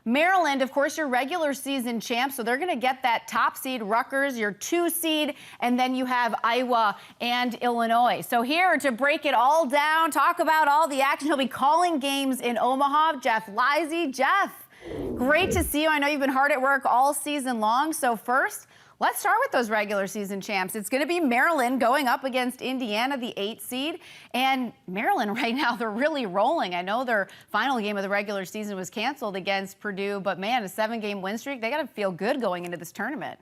Maryland, of course, your regular season champs, so they're going to get that top seed, Rutgers, your 2 seed, and then you have Iowa and Illinois. So here to break it all down, talk about all the action, he'll be calling games in Omaha, Jeff Lisey. Jeff, great to see you. I know you've been hard at work all season long. So first, let's start with those regular season champs. It's going to be Maryland going up against Indiana, the 8 seed. And Maryland right now, they're really rolling. I know their final game of the regular season was canceled against Purdue, but man, a 7-game win streak, they got to feel good going into this tournament.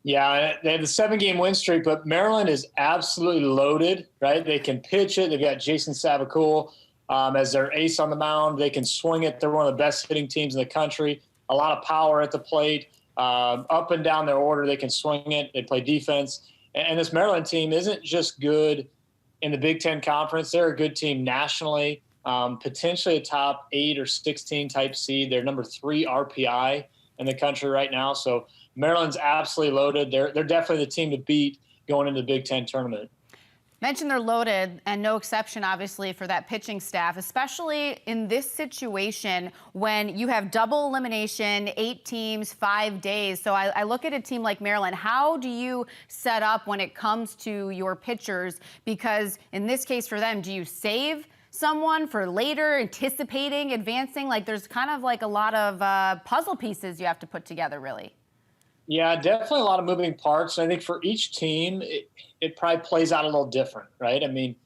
Yeah, they have the 7-game win streak, but Maryland is absolutely loaded, right? They can pitch it. They've got Jason Savicule as their ace on the mound. They can swing it. They're one of the best hitting teams in the country. A lot of power at the plate. Up and down their order, they can swing it. They play defense. And this Maryland team isn't just good in the Big Ten Conference. They're a good team nationally, potentially a top 8 or 16 type seed. They're number 3 RPI in the country right now. So Maryland's absolutely loaded. They're definitely the team to beat going into the Big Ten tournament. Mentioned they're loaded, and no exception, obviously, for that pitching staff, especially in this situation when you have double elimination, 8 teams, 5 days. So I look at a team like Maryland. How do you set up when it comes to your pitchers? Because in this case for them, do you save someone for later, anticipating, advancing? Like there's kind of like a lot of puzzle pieces you have to put together, really. Yeah, definitely a lot of moving parts. I think for each team, it probably plays out a little different, right? I mean,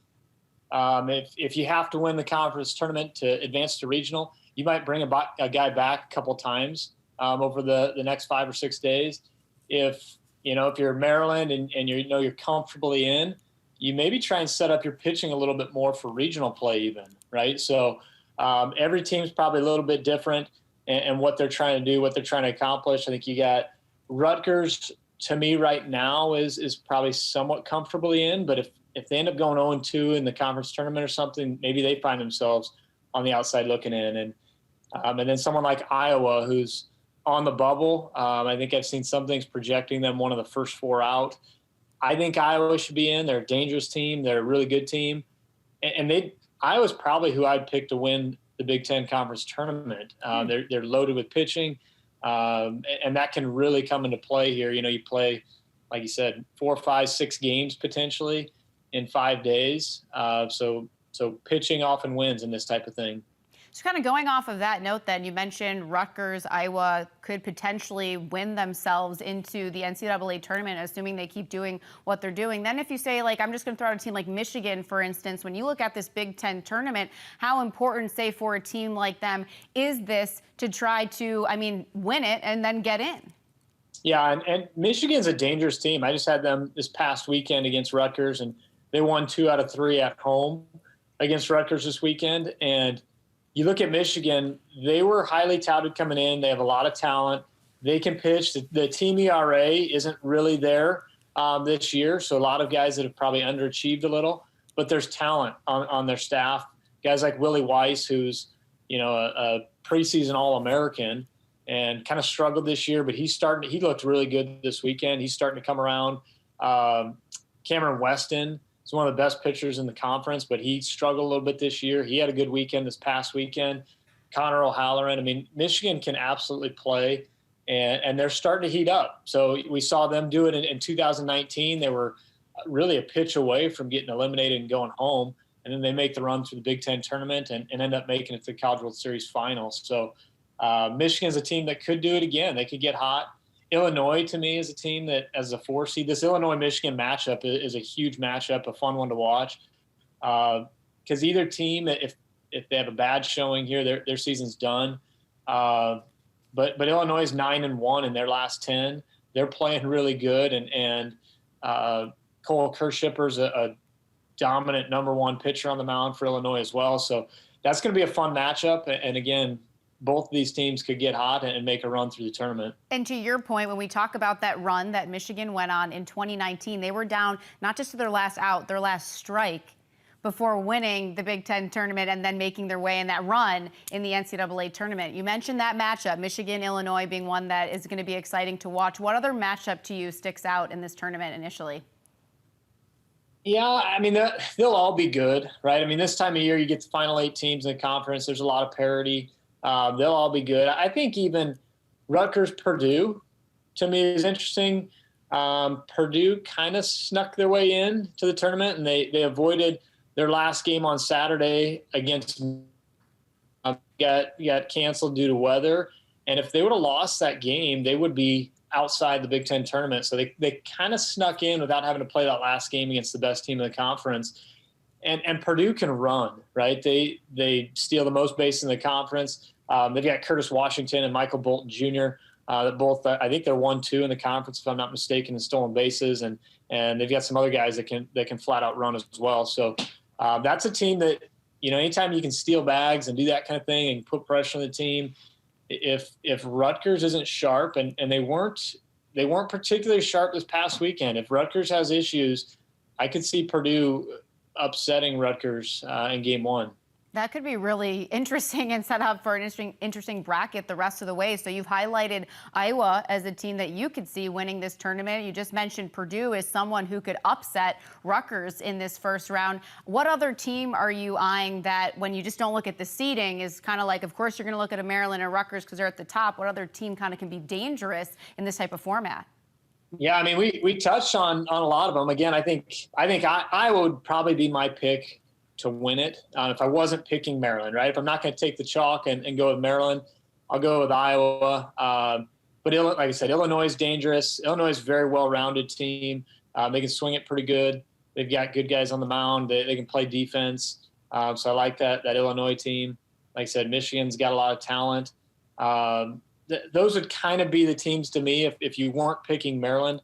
if you have to win the conference tournament to advance to regional, you might bring a guy back a couple times over the next 5 or 6 days. If you're Maryland and you're comfortably in, you maybe try and set up your pitching a little bit more for regional play even, right? So every team's probably a little bit different and what they're trying to do, what they're trying to accomplish. I think you got Rutgers, to me right now, is probably somewhat comfortably in, but if they end up going 0-2 in the conference tournament or something, maybe they find themselves on the outside looking in. And then someone like Iowa, who's on the bubble, I think I've seen some things projecting them one of the first 4 out. I think Iowa should be in. They're a dangerous team. They're a really good team. And Iowa's probably who I'd pick to win the Big Ten Conference Tournament. They're loaded with pitching. And that can really come into play here. You play, like you said, 4, 5, 6 games potentially in 5 days. So pitching often wins in this type of thing. So kind of going off of that note then, you mentioned Rutgers, Iowa could potentially win themselves into the NCAA tournament, assuming they keep doing what they're doing. Then if you say, like, I'm just going to throw out a team like Michigan, for instance, when you look at this Big Ten tournament, how important, say, for a team like them is this to try to, win it and then get in? Yeah, and Michigan's a dangerous team. I just had them this past weekend against Rutgers, and they won 2 out of 3 at home against Rutgers this weekend. And you look at Michigan, they were highly touted coming in. They have a lot of talent. They can pitch. The team ERA isn't really there this year, so a lot of guys that have probably underachieved a little. But there's talent on their staff. Guys like Willie Weiss, who's a preseason All-American and kind of struggled this year, but he looked really good this weekend. He's starting to come around. Cameron Weston is one of the best pitchers in the conference, but he struggled a little bit this year. He had a good weekend this past weekend. Connor O'Halloran. Michigan can absolutely play, and they're starting to heat up. So we saw them do it in 2019. They were really a pitch away from getting eliminated and going home, and then they make the run through the Big Ten tournament and end up making it to the College World Series finals. So Michigan's a team that could do it again. They could get hot. Illinois, to me, is a team that, as a 4 seed, this Illinois-Michigan matchup is a huge matchup, a fun one to watch. Because either team, if they have a bad showing here, their season's done. But Illinois is 9-1 in their last 10. They're playing really good, and Cole Kershipper's a dominant number 1 pitcher on the mound for Illinois as well. So that's going to be a fun matchup. And again, both of these teams could get hot and make a run through the tournament. And to your point, when we talk about that run that Michigan went on in 2019, they were down not just to their last out, their last strike before winning the Big Ten tournament and then making their way in that run in the NCAA tournament. You mentioned that matchup, Michigan-Illinois being one that is going to be exciting to watch. What other matchup to you sticks out in this tournament initially? Yeah, they'll all be good, right? This time of year, you get the final 8 teams in the conference. There's a lot of parity. They'll all be good. I think even Rutgers, Purdue, to me is interesting. Purdue kind of snuck their way in to the tournament, and they avoided their last game on Saturday against got canceled due to weather. And if they would have lost that game, they would be outside the Big Ten tournament. So they kind of snuck in without having to play that last game against the best team in the conference. And Purdue can run, right? They steal the most base in the conference. They've got Curtis Washington and Michael Bolton Jr. That both, I think they're 1-2 in the conference, if I'm not mistaken, in stolen bases. And they've got some other guys that can flat out run as well. So that's a team that, anytime you can steal bags and do that kind of thing and put pressure on the team, if Rutgers isn't sharp, and they weren't particularly sharp this past weekend, if Rutgers has issues, I could see Purdue upsetting Rutgers in game one. That could be really interesting and set up for an interesting bracket the rest of the way. So you've highlighted Iowa as a team that you could see winning this tournament. You just mentioned Purdue as someone who could upset Rutgers in this first round. What other team are you eyeing that, when you just don't look at the seeding, is kind of like, of course you're going to look at a Maryland or Rutgers because they're at the top. What other team kind of can be dangerous in this type of format? Yeah, I mean, we touched on a lot of them. Again, I think Iowa would probably be my pick to win it if I wasn't picking Maryland, right? If I'm not going to take the chalk and go with Maryland, I'll go with Iowa. But like I said, Illinois is dangerous. Illinois is a very well-rounded team. They can swing it pretty good. They've got good guys on the mound. They can play defense. So I like that Illinois team. Like I said, Michigan's got a lot of talent. Those would kind of be the teams to me if you weren't picking Maryland.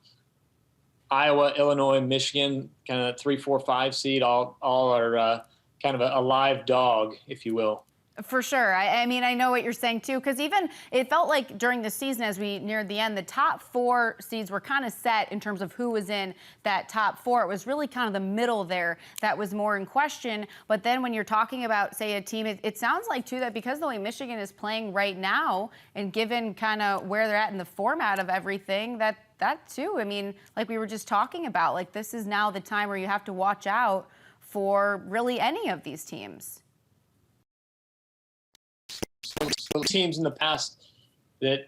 Iowa, Illinois, Michigan, kind of 3, 4, 5 seed, all are kind of a live dog, if you will. For sure. I mean, I know what you're saying, too, because even it felt like during the season, as we neared the end, the top 4 seeds were kind of set in terms of who was in that top 4. It was really kind of the middle there that was more in question. But then when you're talking about, say, a team, it sounds like, too, that because the way Michigan is playing right now, and given kind of where they're at in the format of everything, that too, I mean, like we were just talking about, like this is now the time where you have to watch out for really any of these teams. Teams in the past that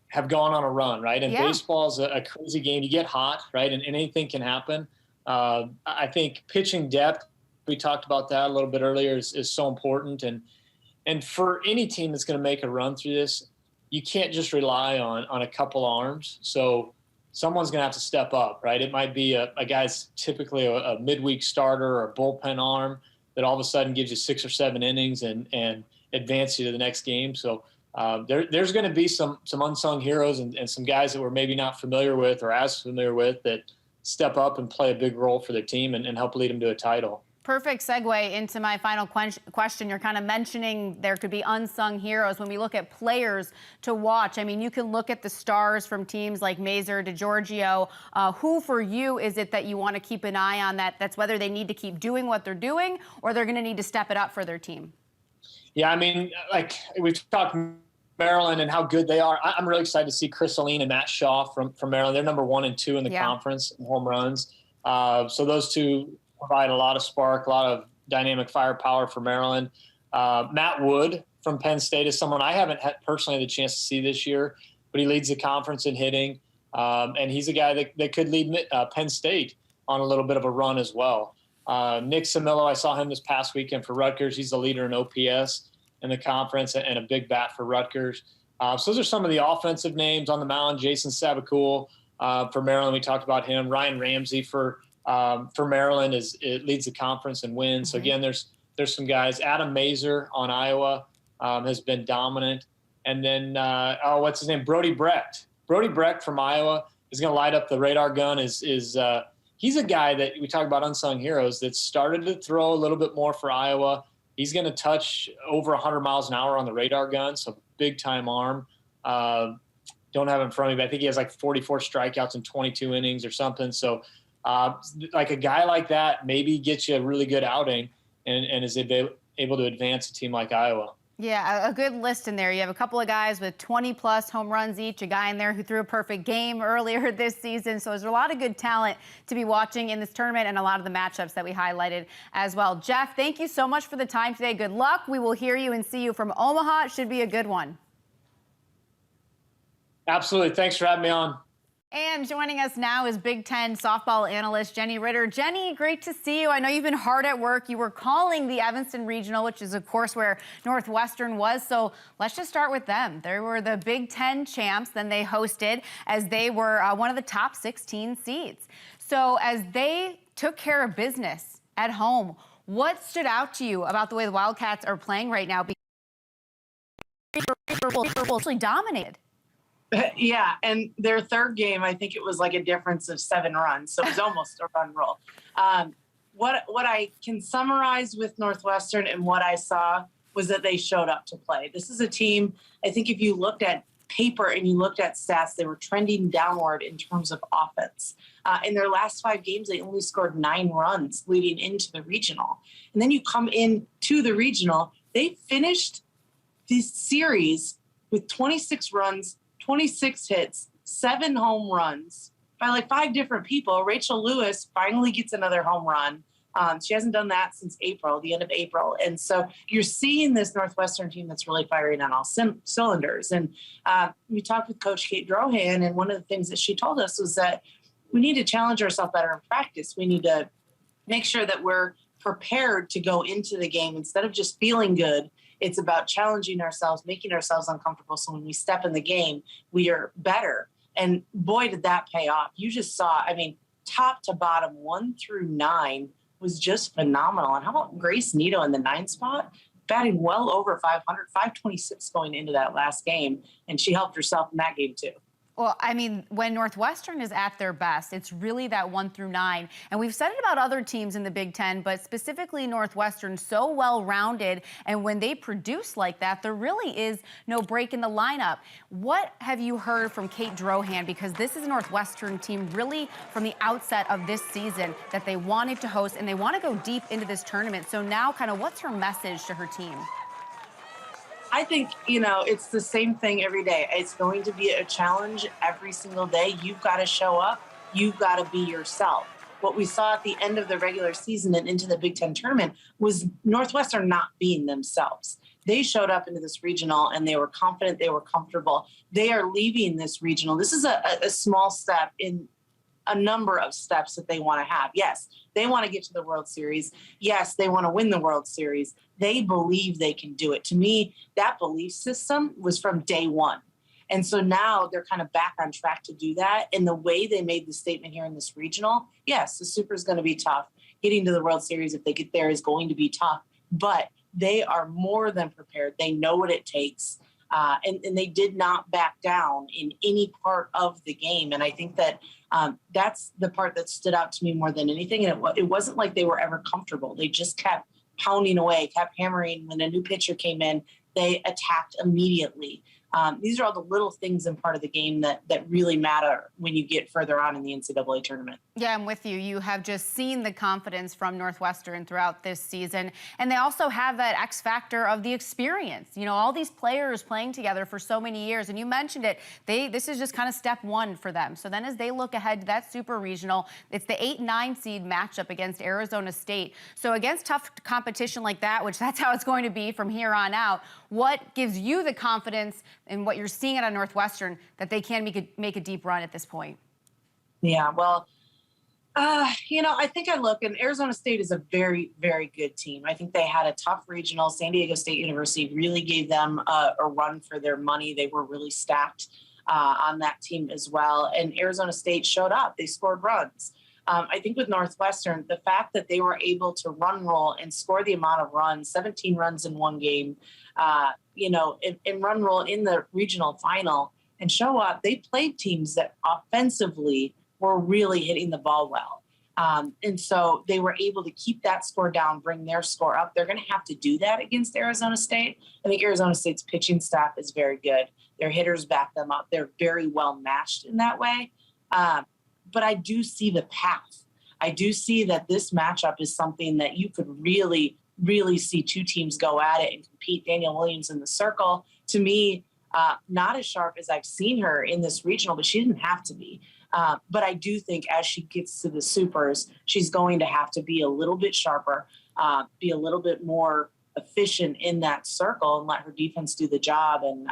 have gone on a run, right? And baseball is a crazy game. You get hot, right? And anything can happen. I think pitching depth, we talked about that a little bit earlier, is so important. And for any team that's going to make a run through this, you can't just rely on a couple arms. So someone's going to have to step up, right? It might be a guy's typically a midweek starter or a bullpen arm that all of a sudden gives you 6 or 7 innings and advance you to the next game. So there's going to be some unsung heroes and some guys that we're maybe not familiar with or as familiar with that step up and play a big role for their team and help lead them to a title. Perfect segue into my final question. You're kind of mentioning there could be unsung heroes. When we look at players to watch, I mean, you can look at the stars from teams like Mazur, DiGiorgio. Who for you is it that you want to keep an eye on that's whether they need to keep doing what they're doing or they're going to need to step it up for their team? Yeah, I mean, like we've talked Maryland and how good they are. I'm really excited to see Chris Saline and Matt Shaw from Maryland. They're number 1 and 2 in the conference in home runs. So those two provide a lot of spark, a lot of dynamic firepower for Maryland. Matt Wood from Penn State is someone I haven't had personally the chance to see this year, but he leads the conference in hitting. And he's a guy that could lead Penn State on a little bit of a run as well. Nick Samillo, I saw him this past weekend for Rutgers. He's the leader in OPS in the conference and a big bat for Rutgers. So those are some of the offensive names on the mound. Jason Sabacool for Maryland, we talked about him. Ryan Ramsey for Maryland it leads the conference and wins. So again, there's some guys. Adam Mazur on Iowa has been dominant. And then, what's his name? Brody Brecht. Brody Brecht from Iowa is going to light up the radar gun. He's a guy that we talk about unsung heroes that started to throw a little bit more for Iowa. He's going to touch over 100 miles an hour on the radar gun, so big time arm. Don't have it in front of me, but I think he has like 44 strikeouts in 22 innings or something. So like a guy like that maybe gets you a really good outing and is able to advance a team like Iowa. Yeah, a good list in there. You have a couple of guys with 20-plus home runs each, a guy in there who threw a perfect game earlier this season. So there's a lot of good talent to be watching in this tournament and a lot of the matchups that we highlighted as well. Jeff, thank you so much for the time today. Good luck. We will hear you and see you from Omaha. It should be a good one. Absolutely. Thanks for having me on. And joining us now is Big Ten softball analyst Jenny Ritter. Jenny, great to see you. I know you've been hard at work. You were calling the Evanston Regional, which is, of course, where Northwestern was. So let's just start with them. They were the Big Ten champs. Then they hosted as they were one of the top 16 seeds. So as they took care of business at home, what stood out to you about the way the Wildcats are playing right now? Because they're actually dominated. Yeah, and their third game, I think it was like a difference of 7 runs, so it was almost a run roll. What I can summarize with Northwestern and what I saw was that they showed up to play. This is a team, I think if you looked at paper and you looked at stats, they were trending downward in terms of offense. In their last 5 games, they only scored 9 runs leading into the regional. And then you come into the regional, they finished this series with 26 runs, 26 hits, 7 home runs by like 5 different people. Rachel Lewis finally gets another home run. She hasn't done that since April, the end of April. And so you're seeing this Northwestern team that's really firing on all cylinders. And we talked with Coach Kate Drohan, and one of the things that she told us was that we need to challenge ourselves better in practice. We need to make sure that we're prepared to go into the game instead of just feeling good. It's about challenging ourselves, making ourselves uncomfortable. So when we step in the game, we are better. And boy, did that pay off. You just saw, I mean, top to bottom, 1 through 9 was just phenomenal. And how about Grace Nito in the 9 spot? Batting well over 500, 526 going into that last game. And she helped herself in that game too. Well, I mean, when Northwestern is at their best, it's really that 1 through 9. And we've said it about other teams in the Big Ten, but specifically Northwestern, so well-rounded. And when they produce like that, there really is no break in the lineup. What have you heard from Kate Drohan? Because this is a Northwestern team really from the outset of this season that they wanted to host and they want to go deep into this tournament. So now kind of what's her message to her team? I think, it's the same thing every day. It's going to be a challenge every single day. You've got to show up. You've got to be yourself. What we saw at the end of the regular season and into the Big Ten tournament was Northwestern not being themselves. They showed up into this regional and they were confident, they were comfortable. They are leaving this regional. This is a small step in a number of steps that they want to have. Yes, they want to get to the World Series. Yes, they want to win the World Series. They believe they can do it. To me, that belief system was from day one. And so now they're kind of back on track to do that. And the way they made the statement here in this regional, yes, the Super is going to be tough. Getting to the World Series, if they get there, is going to be tough. But they are more than prepared. They know what it takes. And they did not back down in any part of the game. And I think that that's the part that stood out to me more than anything. And it wasn't like they were ever comfortable. They just kept pounding away, kept hammering. When a new pitcher came in, they attacked immediately. These are all the little things in part of the game that really matter when you get further on in the NCAA tournament. Yeah, I'm with you. You have just seen the confidence from Northwestern throughout this season. And they also have that X factor of the experience. All these players playing together for so many years. And you mentioned it. This is just kind of step 1 for them. So then as they look ahead to that super regional, it's the 8-9 seed matchup against Arizona State. So against tough competition like that, which that's how it's going to be from here on out, what gives you the confidence in what you're seeing at Northwestern that they can make a deep run at this point? Yeah, well, I think I look, and Arizona State is a very, very good team. I think they had a tough regional. San Diego State University really gave them a run for their money. They were really stacked on that team as well. And Arizona State showed up. They scored runs. I think with Northwestern, the fact that they were able to run roll and score the amount of runs, 17 runs in one game, and run roll in the regional final and show up, they played teams that offensively were really hitting the ball well. And so they were able to keep that score down, bring their score up. They're going to have to do that against Arizona State. I think Arizona State's pitching staff is very good. Their hitters back them up. They're very well matched in that way. But I do see the path. I do see that this matchup is something that you could really, really see two teams go at it and compete. Danielle Williams in the circle, to me, not as sharp as I've seen her in this regional, but she didn't have to be. But I do think as she gets to the supers, she's going to have to be a little bit sharper, be a little bit more efficient in that circle and let her defense do the job. And,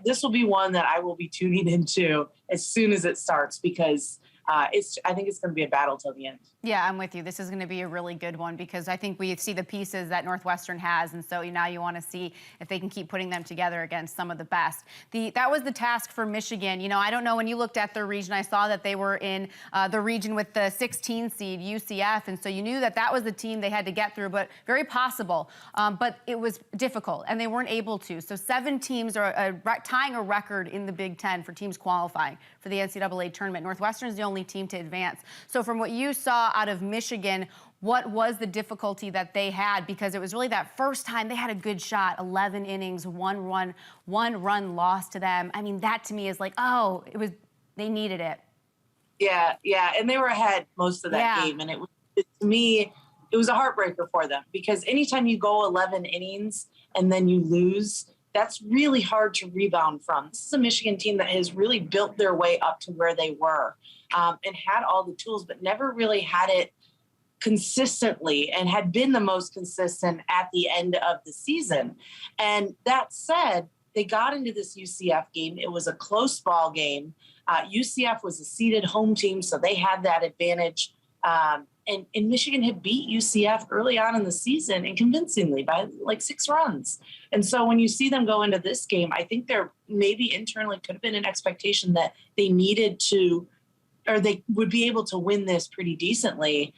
this will be one that I will be tuning into as soon as it starts, because I think it's going to be a battle till the end. Yeah, I'm with you. This is going to be a really good one because I think we see the pieces that Northwestern has, and so now you want to see if they can keep putting them together against some of the best. That was the task for Michigan. I don't know, when you looked at their region, I saw that they were in the region with the 16 seed UCF, and so you knew that that was the team they had to get through, but very possible. But it was difficult, and they weren't able to. So 7 teams are tying a record in the Big Ten for teams qualifying for the NCAA tournament. Northwestern is the only team to advance. So from what you saw out of Michigan, what was the difficulty that they had? Because it was really that first time they had a good shot, 11 innings, one run lost to them. I mean, that to me is like, they needed it. Yeah, and they were ahead most of that game, and to me, it was a heartbreaker for them, because anytime you go 11 innings and then you lose, that's really hard to rebound from. This is a Michigan team that has really built their way up to where they were, and had all the tools, but never really had it consistently, and had been the most consistent at the end of the season. And that said, they got into this UCF game. It was a close ball game. UCF was a seeded home team, so they had that advantage. And Michigan had beat UCF early on in the season, and convincingly by like 6 runs. And so when you see them go into this game, I think there maybe internally could have been an expectation that they needed to, or they would be able to win this pretty decently,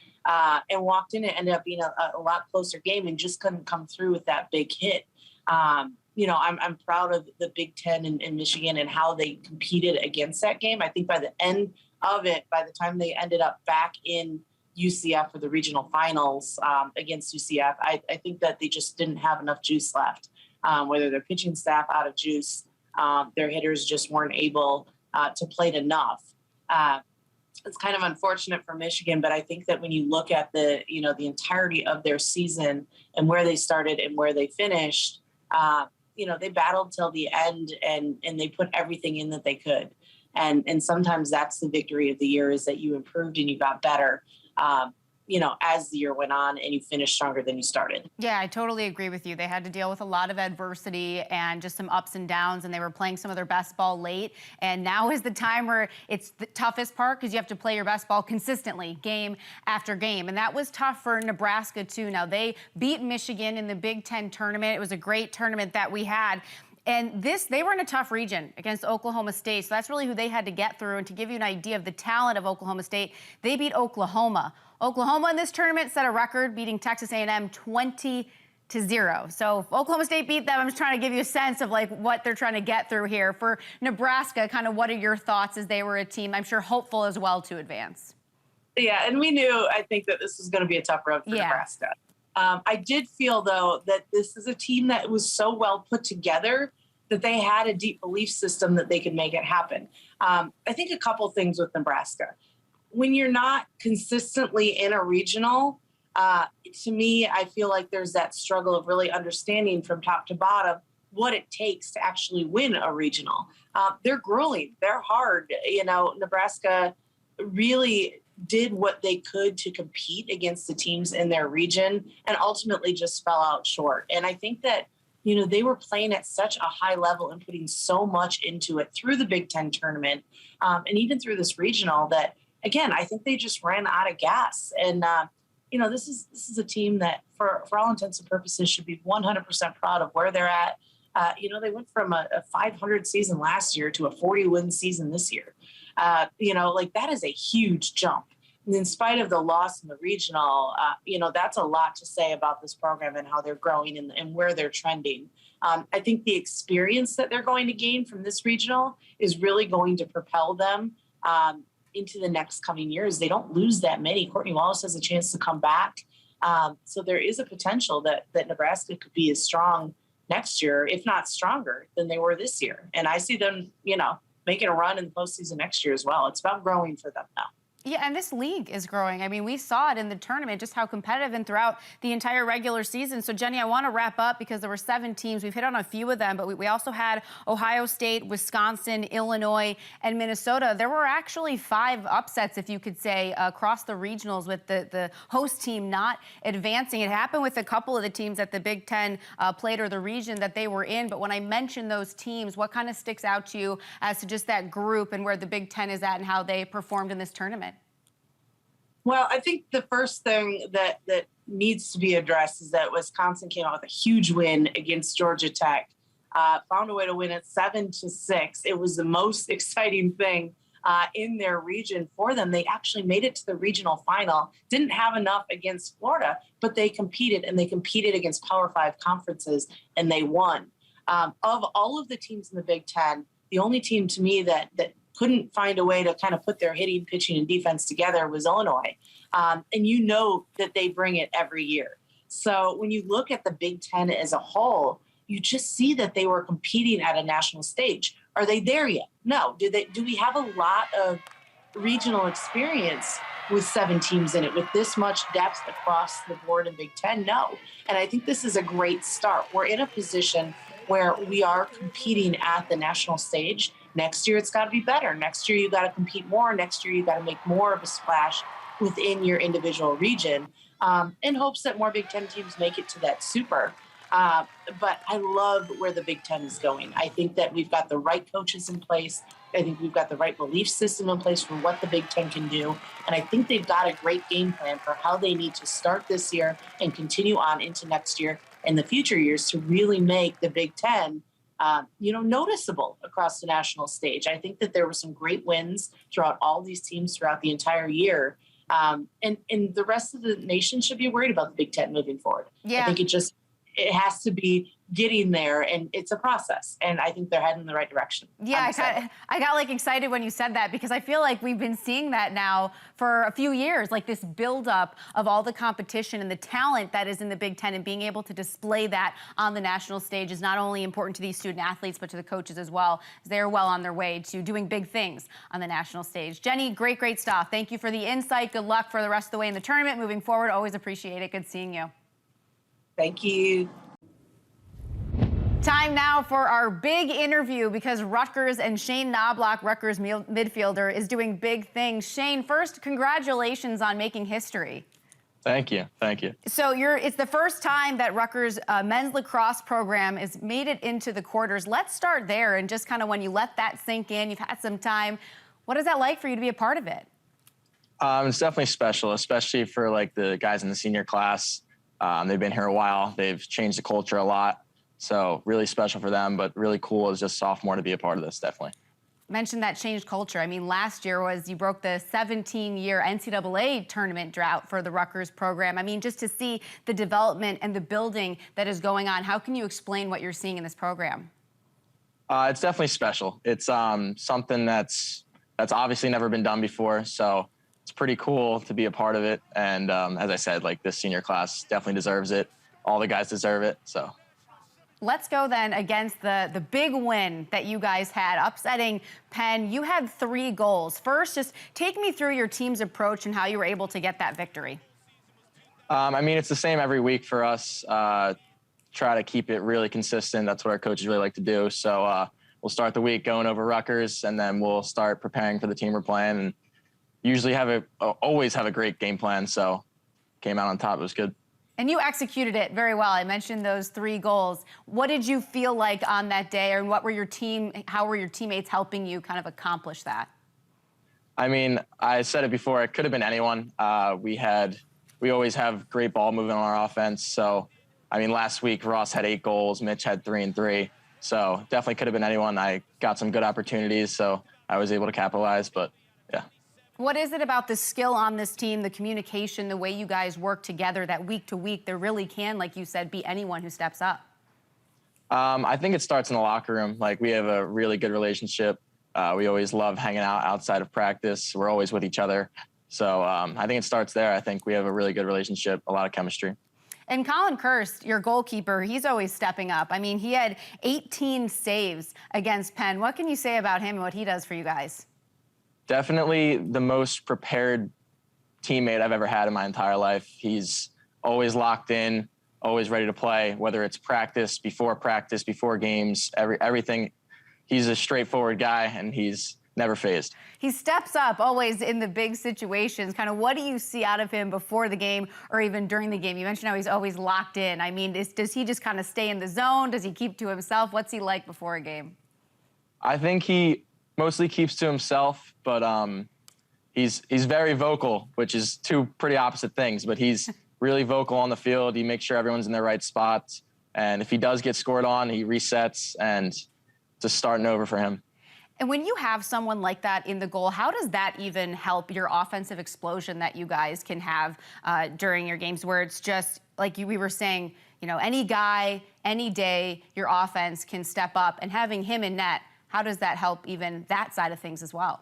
and walked in. It ended up being a lot closer game, and just couldn't come through with that big hit. I'm proud of the Big Ten and Michigan and how they competed against that game. I think by the end of it, by the time they ended up back in UCF for the regional finals against UCF, I think that they just didn't have enough juice left. Whether their pitching staff out of juice, their hitters just weren't able to play enough. It's kind of unfortunate for Michigan, but I think that when you look at the entirety of their season and where they started and where they finished, they battled till the end, and they put everything in that they could. And sometimes that's the victory of the year, is that you improved and you got better, as the year went on, and you finished stronger than you started. Yeah, I totally agree with you. They had to deal with a lot of adversity and just some ups and downs, and they were playing some of their best ball late. And now is the time where it's the toughest part, because you have to play your best ball consistently, game after game. And that was tough for Nebraska, too. Now, they beat Michigan in the Big Ten tournament. It was a great tournament that we had. And they were in a tough region against Oklahoma State. So that's really who they had to get through. And to give you an idea of the talent of Oklahoma State, they beat Oklahoma. Oklahoma in this tournament set a record, beating Texas A&M 20-0. So if Oklahoma State beat them, I'm just trying to give you a sense of like what they're trying to get through here. For Nebraska, kind of what are your thoughts, as they were a team, I'm sure, hopeful as well to advance? Yeah, and we knew, I think, that this was going to be a tough road for Nebraska. I did feel, though, that this is a team that was so well put together that they had a deep belief system that they could make it happen. I think a couple things with Nebraska. When you're not consistently in a regional, to me, I feel like there's that struggle of really understanding from top to bottom what it takes to actually win a regional. They're grueling. They're hard. Nebraska really did what they could to compete against the teams in their region, and ultimately just fell out short. And I think that, they were playing at such a high level and putting so much into it through the Big Ten tournament, and even through this regional, that, again, I think they just ran out of gas. And, this is a team that, for all intents and purposes, should be 100% proud of where they're at. They went from a 500 season last year to a 40-win season this year. That is a huge jump. And in spite of the loss in the regional, that's a lot to say about this program and how they're growing and where they're trending. I think the experience that they're going to gain from this regional is really going to propel them into the next coming years. They don't lose that many. Courtney Wallace has a chance to come back. So there is a potential that Nebraska could be as strong next year, if not stronger, than they were this year. And I see them, making a run in the postseason next year as well. It's about growing for them now. Yeah, and this league is growing. I mean, we saw it in the tournament, just how competitive and throughout the entire regular season. So, Jenny, I want to wrap up because there were 7 teams. We've hit on a few of them, but we also had Ohio State, Wisconsin, Illinois, and Minnesota. There were actually 5 upsets, if you could say, across the regionals with the host team not advancing. It happened with a couple of the teams that the Big Ten played or the region that they were in. But when I mention those teams, what kind of sticks out to you as to just that group and where the Big Ten is at and how they performed in this tournament? Well, I think the first thing that needs to be addressed is that Wisconsin came out with a huge win against Georgia Tech, found a way to win it 7-6. It was the most exciting thing in their region for them. They actually made it to the regional final, didn't have enough against Florida, but they competed, and they competed against Power 5 conferences, and they won. Of all of the teams in the Big Ten, the only team to me that couldn't find a way to kind of put their hitting, pitching, and defense together was Illinois. And you know that they bring it every year. So when you look at the Big Ten as a whole, you just see that they were competing at a national stage. Are they there yet? No. Do we have a lot of regional experience with 7 teams in it, with this much depth across the board in Big Ten? No. And I think this is a great start. We're in a position where we are competing at the national stage. Next year, it's got to be better. Next year, you got to compete more. Next year, you got to make more of a splash within your individual region, in hopes that more Big Ten teams make it to that super. But I love where the Big Ten is going. I think that we've got the right coaches in place. I think we've got the right belief system in place for what the Big Ten can do. And I think they've got a great game plan for how they need to start this year and continue on into next year and the future years to really make the Big Ten noticeable across the national stage. I think that there were some great wins throughout all these teams throughout the entire year. And the rest of the nation should be worried about the Big Ten moving forward. Yeah. I think it has to be getting there, and it's a process, and I think they're heading in the right direction. Yeah, I got like excited when you said that, because I feel like we've been seeing that now for a few years, like this buildup of all the competition and the talent that is in the Big Ten, and being able to display that on the national stage is not only important to these student athletes, but to the coaches as well, as they're well on their way to doing big things on the national stage. Jenny, great stuff. Thank you for the insight. Good luck for the rest of the way in the tournament moving forward. Always appreciate it. Good seeing you. Thank you. Time now for our big interview, because Rutgers and Shane Knobloch, Rutgers midfielder, is doing big things. Shane, first, congratulations on making history. Thank you. So it's the first time that Rutgers men's lacrosse program has made it into the quarters. Let's start there, and just kind of when you let that sink in, you've had some time. What is that like for you to be a part of it? It's definitely special, especially for like the guys in the senior class. They've been here a while. They've changed the culture a lot. So really special for them, but really cool as just sophomore to be a part of this, definitely. Mentioned that changed culture. I mean, last year you broke the 17-year NCAA tournament drought for the Rutgers program. I mean, just to see the development and the building that is going on, how can you explain what you're seeing in this program? It's definitely special. It's something that's obviously never been done before. So it's pretty cool to be a part of it. And as I said, like this senior class definitely deserves it. All the guys deserve it. So. Let's go then against the big win that you guys had, upsetting Penn. You had 3 goals. First, just take me through your team's approach and how you were able to get that victory. I mean, it's the same every week for us. Try to keep it really consistent. That's what our coaches really like to do. So we'll start the week going over Rutgers, and then we'll start preparing for the team we're playing, and usually always have a great game plan. So came out on top. It was good. And you executed it very well. I mentioned those 3 goals. What did you feel like on that day, or how were your teammates helping you kind of accomplish that? I mean, I said it before, it could have been anyone. We always have great ball movement on our offense. So, I mean, last week Ross had 8 goals, Mitch had 3 and 3. So definitely could have been anyone. I got some good opportunities, so I was able to capitalize, but yeah. What is it about the skill on this team, the communication, the way you guys work together, that week to week there really can, like you said, be anyone who steps up? I think it starts in the locker room. Like, we have a really good relationship. We always love hanging out outside of practice. We're always with each other. So I think it starts there. I think we have a really good relationship, a lot of chemistry. And Colin Kirst, your goalkeeper, he's always stepping up. I mean, he had 18 saves against Penn. What can you say about him and what he does for you guys? Definitely the most prepared teammate I've ever had in my entire life. He's always locked in, always ready to play, whether it's practice, before games, everything. He's a straightforward guy, and he's never phased. He steps up always in the big situations. Kind of what do you see out of him before the game or even during the game? You mentioned how he's always locked in. I mean, does he just kind of stay in the zone? Does he keep to himself? What's he like before a game? I think he mostly keeps to himself, but he's very vocal, which is two pretty opposite things. But he's really vocal on the field. He makes sure everyone's in their right spots, and if he does get scored on, he resets, and just starting over for him. And when you have someone like that in the goal, how does that even help your offensive explosion that you guys can have during your games, where it's just like we were saying, you know, any guy, any day, your offense can step up, and having him in net, how does that help even that side of things as well?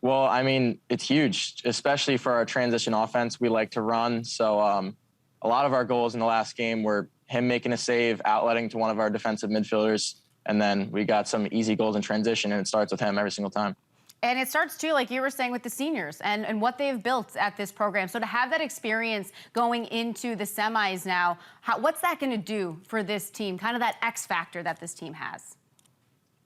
Well, I mean, it's huge, especially for our transition offense. We like to run. So a lot of our goals in the last game were him making a save, outletting to one of our defensive midfielders, and then we got some easy goals in transition, and it starts with him every single time. And it starts, too, like you were saying, with the seniors and what they've built at this program. So to have that experience going into the semis now, what's that going to do for this team, kind of that X factor that this team has?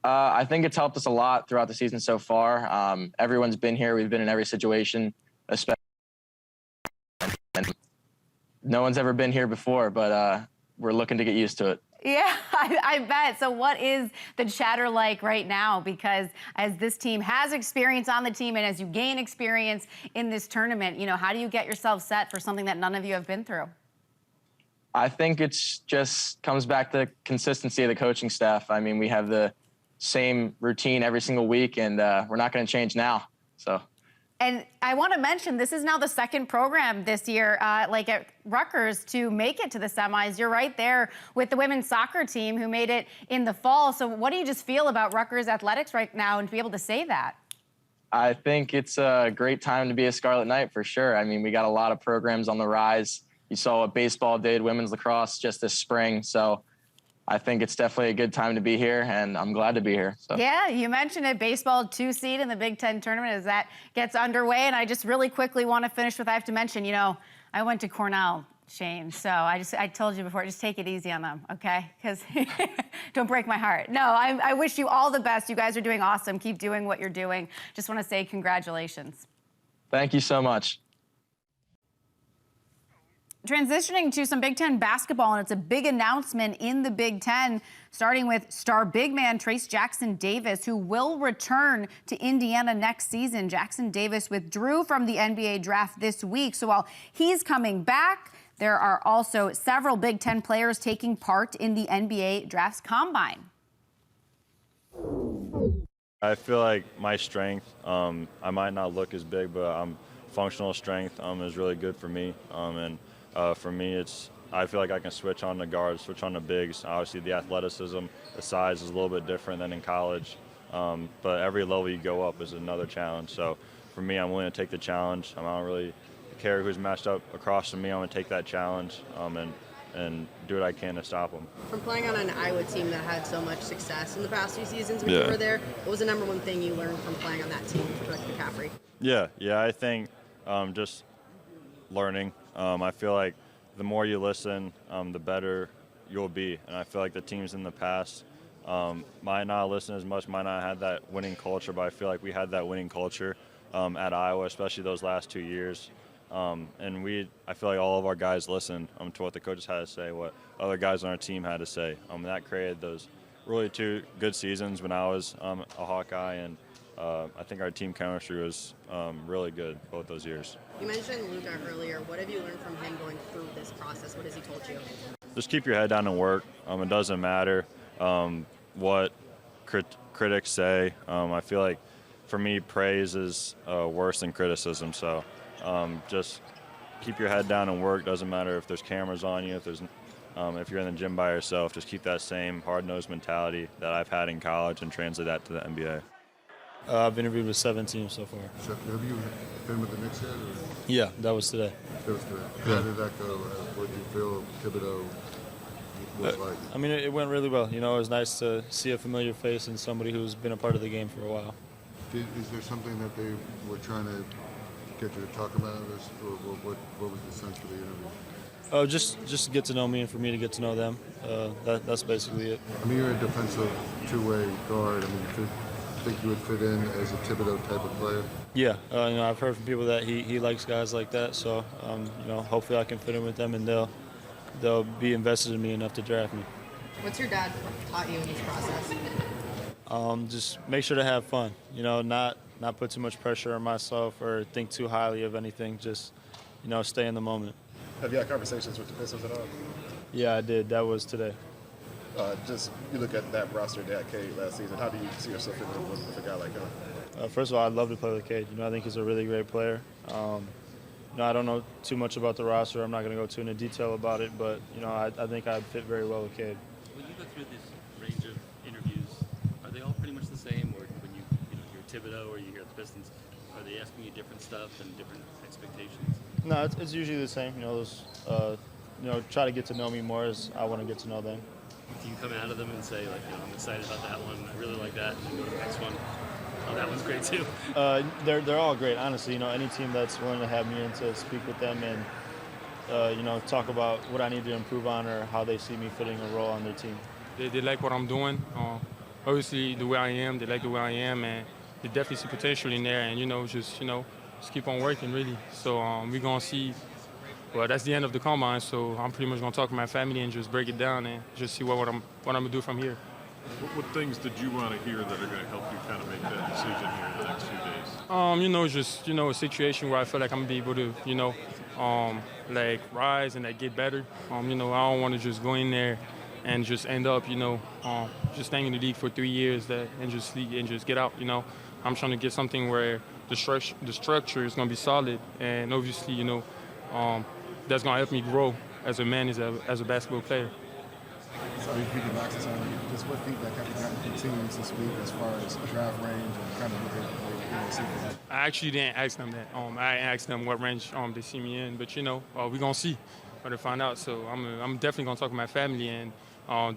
I think it's helped us a lot throughout the season so far. Everyone's been here. We've been in every situation, especially. No one's ever been here before, but we're looking to get used to it. Yeah, I bet. So what is the chatter like right now? Because as this team has experience on the team and as you gain experience in this tournament, you know, how do you get yourself set for something that none of you have been through? I think it's just comes back to consistency of the coaching staff. I mean, we have the same routine every single week, and we're not going to change now. So. And I want to mention, this is now the second program this year, like at Rutgers, to make it to the semis. You're right there with the women's soccer team who made it in the fall. So what do you just feel about Rutgers athletics right now and to be able to say that? I think it's a great time to be a Scarlet Knight for sure. I mean, we got a lot of programs on the rise. You saw what baseball did, women's lacrosse just this spring. So I think it's definitely a good time to be here, and I'm glad to be here. So. Yeah, you mentioned it, baseball 2 seed in the Big Ten tournament as that gets underway. And I just really quickly want to finish with, I have to mention, you know, I went to Cornell, Shane. So I told you before, just take it easy on them, okay? Because don't break my heart. No, I wish you all the best. You guys are doing awesome. Keep doing what you're doing. Just want to say congratulations. Thank you so much. Transitioning to some Big Ten basketball, and it's a big announcement in the Big Ten, starting with star big man Trace Jackson Davis, who will return to Indiana next season. Jackson Davis withdrew from the NBA draft this week, so while he's coming back, there are also several Big Ten players taking part in the NBA Draft's Combine. I feel like my strength, I might not look as big, but functional strength is really good for me. For me, I feel like I can switch on the guards, switch on the bigs. Obviously, the athleticism, the size is a little bit different than in college. But every level you go up is another challenge. So for me, I'm willing to take the challenge. I don't really care who's matched up across from me. I'm going to take that challenge and do what I can to stop them. From playing on an Iowa team that had so much success in the past few seasons when you were there, what was the number one thing you learned from playing on that team with Rick McCaffrey? Yeah, I think just learning. I feel like the more you listen, the better you'll be. And I feel like the teams in the past might not listen as much, might not have that winning culture, but I feel like we had that winning culture at Iowa, especially those last 2 years. And I feel like all of our guys listened to what the coaches had to say, what other guys on our team had to say. That created those really 2 good seasons when I was a Hawkeye, and I think our team chemistry was really good both those years. You mentioned Luka earlier. What have you learned from him going through this process? What has he told you? Just keep your head down and work. It doesn't matter what critics say. I feel like for me, praise is worse than criticism. So just keep your head down and work. Doesn't matter if there's cameras on you, if you're in the gym by yourself. Just keep that same hard-nosed mentality that I've had in college and translate that to the NBA. I've interviewed with 7 teams so far. Have you been with the Knicks yet? Or? Yeah, that was today. That was today. How did that go? What did you feel Thibodeau was like? I mean, it went really well. You know, it was nice to see a familiar face and somebody who's been a part of the game for a while. Is there something that they were trying to get you to talk about, or what was the sense for the interview? Just get to know me and for me to get to know them. That's basically it. I mean, you're a defensive two-way guard. I mean, you think you would fit in as a Thibodeau type of player? Yeah, I've heard from people that he likes guys like that. So hopefully I can fit in with them and they'll be invested in me enough to draft me. What's your dad taught you in this process? Just make sure to have fun. Not put too much pressure on myself or think too highly of anything. Just stay in the moment. Have you had conversations with defensives at all? Yeah, I did. That was today. You look at that roster they had Cade last season. How do you see yourself fitting in with a guy like him? First of all, I'd love to play with Cade. I think he's a really great player. I don't know too much about the roster. I'm not going to go too into detail about it, but I think I'd fit very well with Cade. When you go through this range of interviews, are they all pretty much the same, or when you hear Thibodeau or you hear the Pistons, are they asking you different stuff and different expectations? No, it's usually the same. Try to get to know me more as I want to get to know them. Do you come out of them and say, like, I'm excited about that one, I really like that, and then go to the next one? Oh, that one's great too. They're all great, honestly. Any team that's willing to have me in to speak with them and talk about what I need to improve on or how they see me fitting a role on their team. They like what I'm doing. Obviously, the way I am, they like the way I am, and they definitely see potential in there. And just keep on working, really. So we're gonna see. Well, that's the end of the combine, so I'm pretty much gonna talk to my family and just break it down and just see what I'm gonna do from here. What things did you want to hear that are going to help you kind of make that decision here in the next few days? A situation where I feel like I'm gonna be able to, rise and get better. I don't want to just go in there and just end up, just staying in the league for 3 years and just get out. I'm trying to get something where the structure is gonna be solid, and obviously, that's gonna help me grow as a man, as a basketball player. Sorry, what feedback have you gotten from teams this week as far as draft range and kind of what they see for that? I actually didn't ask them that. I asked them what range they see me in, but we're gonna see. We're gonna find out. So I'm definitely gonna talk to my family and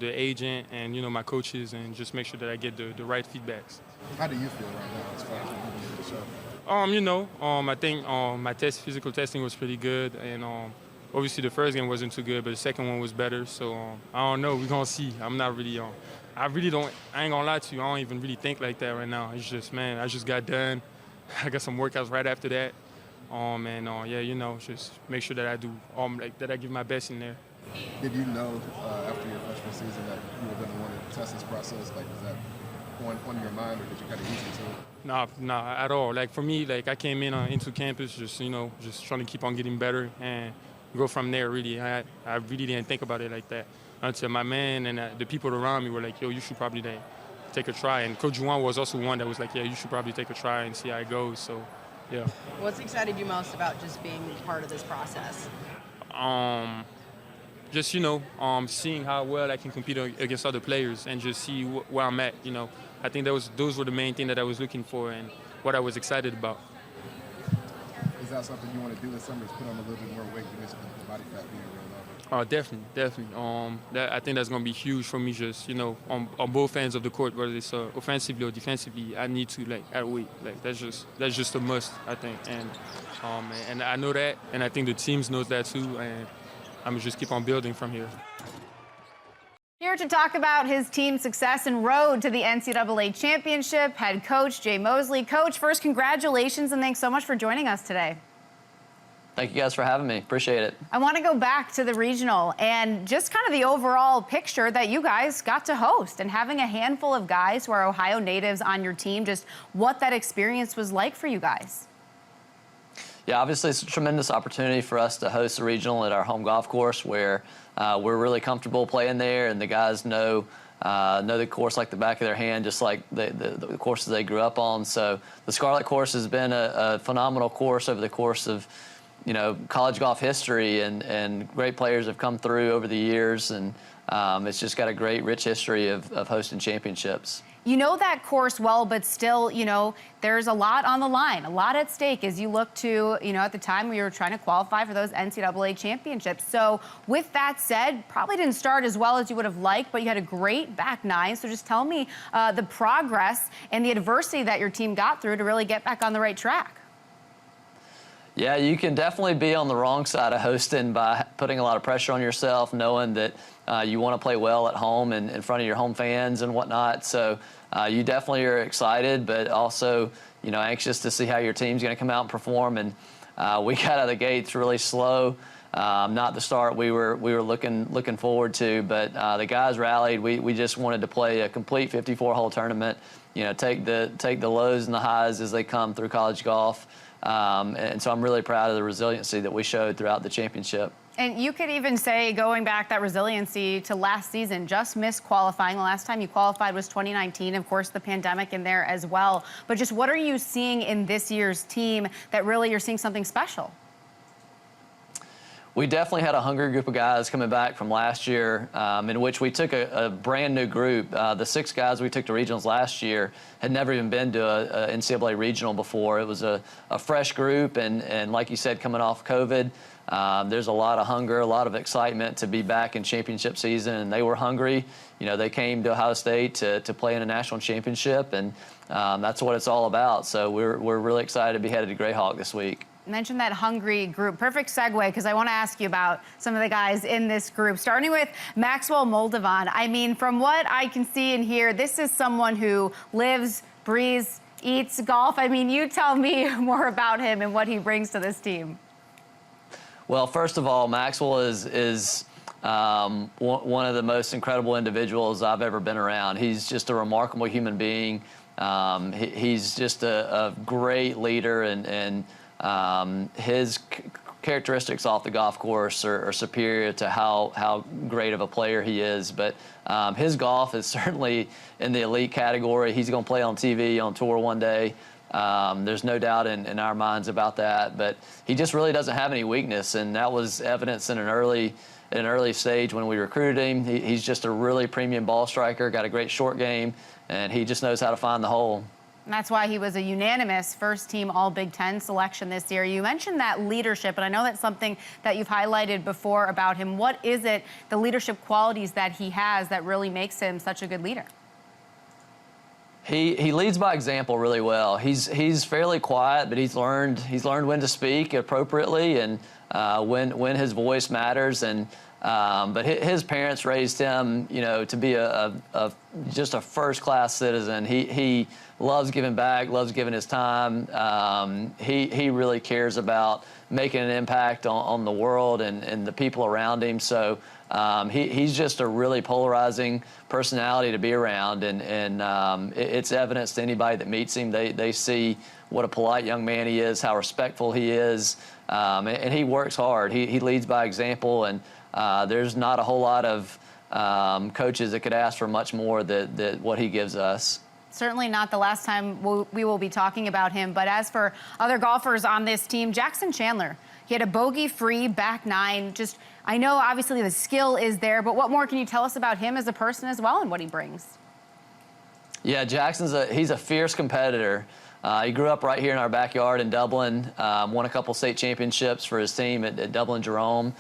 the agent and my coaches and just make sure that I get the right feedbacks. How do you feel right now as far as moving into the show? I think my physical testing was pretty good, and obviously the first game wasn't too good, but the second one was better. So I don't know. We're gonna see. I'm not really I ain't gonna lie to you. I don't even really think like that right now. It's just, man, I just got done. I got some workouts right after that. Just make sure that I do that I give my best in there. Did you know after your freshman season that you were going to want to test this process? Like, was that on your mind, or did you kind of ease into it? No, at all. Like, for me, I came in into campus just trying to keep on getting better and go from there, really. I really didn't think about it like that until my man and the people around me were like, yo, you should probably take a try. And Coach Juan was also one that was like, yeah, you should probably take a try and see how it goes. So, yeah. What's excited you most about just being part of this process? Seeing how well I can compete against other players and just see where I'm at. I think those were the main thing that I was looking for and what I was excited about. Is that something you want to do this summer? Is put on a little bit more weight? You mentioned the body fat being real low. Definitely. I think that's going to be huge for me. Just on both ends of the court, whether it's offensively or defensively, I need to add weight. That's just a must, I think. And I know that, and I think the teams knows that too. And I'm gonna just keep on building from here. Here to talk about his team's success and road to the NCAA championship, head coach Jay Moseley. Coach, first, congratulations and thanks so much for joining us today. Thank you guys for having me. Appreciate it. I want to go back to the regional and just kind of the overall picture that you guys got to host and having a handful of guys who are Ohio natives on your team, just what that experience was like for you guys. Yeah, obviously it's a tremendous opportunity for us to host a regional at our home golf course where we're really comfortable playing there, and the guys know the course like the back of their hand, just like the courses they grew up on. So the Scarlet course has been a phenomenal course over the course of college golf history, and great players have come through over the years, and it's just got a great, rich history of hosting championships. You know that course well, but still, there's a lot on the line, a lot at stake as you look to, at the time we were trying to qualify for those NCAA championships. So with that said, probably didn't start as well as you would have liked, but you had a great back nine. So just tell me the progress and the adversity that your team got through to really get back on the right track. Yeah, you can definitely be on the wrong side of hosting by putting a lot of pressure on yourself, knowing that you want to play well at home and in front of your home fans and whatnot. So you definitely are excited, but also, anxious to see how your team's going to come out and perform. And we got out of the gates really slow. Not the start we were looking forward to, but the guys rallied. We just wanted to play a complete 54-hole tournament. Take the lows and the highs as they come through college golf. And so I'm really proud of the resiliency that we showed throughout the championship. And you could even say, going back that resiliency to last season, just missed qualifying. The last time you qualified was 2019. Of course, the pandemic in there as well. But just what are you seeing in this year's team that really you're seeing something special? We definitely had a hungry group of guys coming back from last year, in which we took a brand new group. The 6 guys we took to regionals last year had never even been to a NCAA regional before. It was a fresh group, and like you said, coming off COVID, there's a lot of hunger, a lot of excitement to be back in championship season, and they were hungry. They came to Ohio State to play in a national championship, and that's what it's all about. So we're really excited to be headed to Greyhawk this week. Mentioned that hungry group. Perfect segue, because I want to ask you about some of the guys in this group, starting with Maxwell Moldovan. I mean, from what I can see and hear, this is someone who lives, breathes, eats golf. I mean, you tell me more about him and what he brings to this team. Well, first of all, Maxwell is one of the most incredible individuals I've ever been around. He's just a remarkable human being. He's just a great leader, and his characteristics off the golf course are superior to how great of a player he is. But his golf is certainly in the elite category. He's going to play on TV on tour one day. There's no doubt in our minds about that. But he just really doesn't have any weakness, and that was evidence in an early stage when we recruited him. He's just a really premium ball striker, got a great short game, and he just knows how to find the hole. And that's why he was a unanimous first-team All-Big Ten selection this year. You mentioned that leadership, and I know that's something that you've highlighted before about him. What is it, the leadership qualities that he has that really makes him such a good leader? He leads by example really well. He's fairly quiet, but he's learned when to speak appropriately and when his voice matters. And but his parents raised him, to be just a first-class citizen. He loves giving back, loves giving his time. He really cares about making an impact on the world and the people around him. So he's just a really polarizing personality to be around, and it's evidence to anybody that meets him. They see what a polite young man he is, how respectful he is, and he works hard. He leads by example, and there's not a whole lot of coaches that could ask for much more than what he gives us. Certainly not the last time we will be talking about him. But as for other golfers on this team, Jackson Chandler, he had a bogey-free back nine. I know obviously the skill is there, but what more can you tell us about him as a person as well and what he brings? Yeah, he's a fierce competitor. He grew up right here in our backyard in Dublin, won a couple state championships for his team at Dublin Jerome.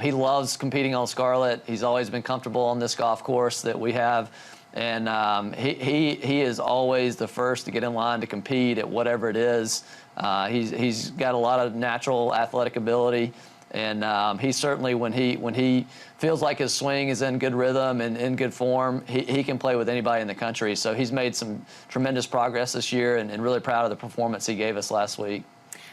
He loves competing on Scarlet. He's always been comfortable on this golf course that we have. And he is always the first to get in line to compete at whatever it is. He's got a lot of natural athletic ability, and he certainly, when he feels like his swing is in good rhythm and in good form, he can play with anybody in the country. So he's made some tremendous progress this year, and really proud of the performance he gave us last week.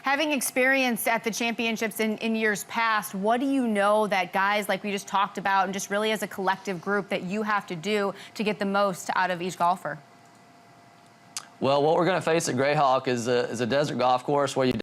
Having experience at the championships in years past, what do you know that guys like we just talked about and just really as a collective group that you have to do to get the most out of each golfer? Well, what we're going to face at Greyhawk is a desert golf course where the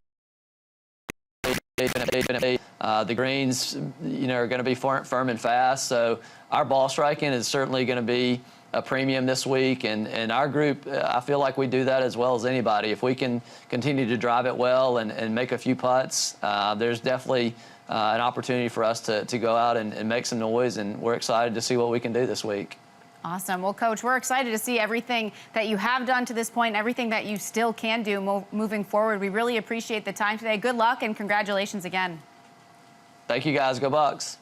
greens, are going to be firm and fast. So our ball striking is certainly going to be a premium this week, and our group, I feel like we do that as well as anybody. If we can continue to drive it well and make a few putts, there's definitely an opportunity for us to go out and make some noise, and we're excited to see what we can do this week. Awesome. Well, Coach, we're excited to see everything that you have done to this point and everything that you still can do moving forward. We really appreciate the time today. Good luck and congratulations again. Thank you, guys. Go Bucks.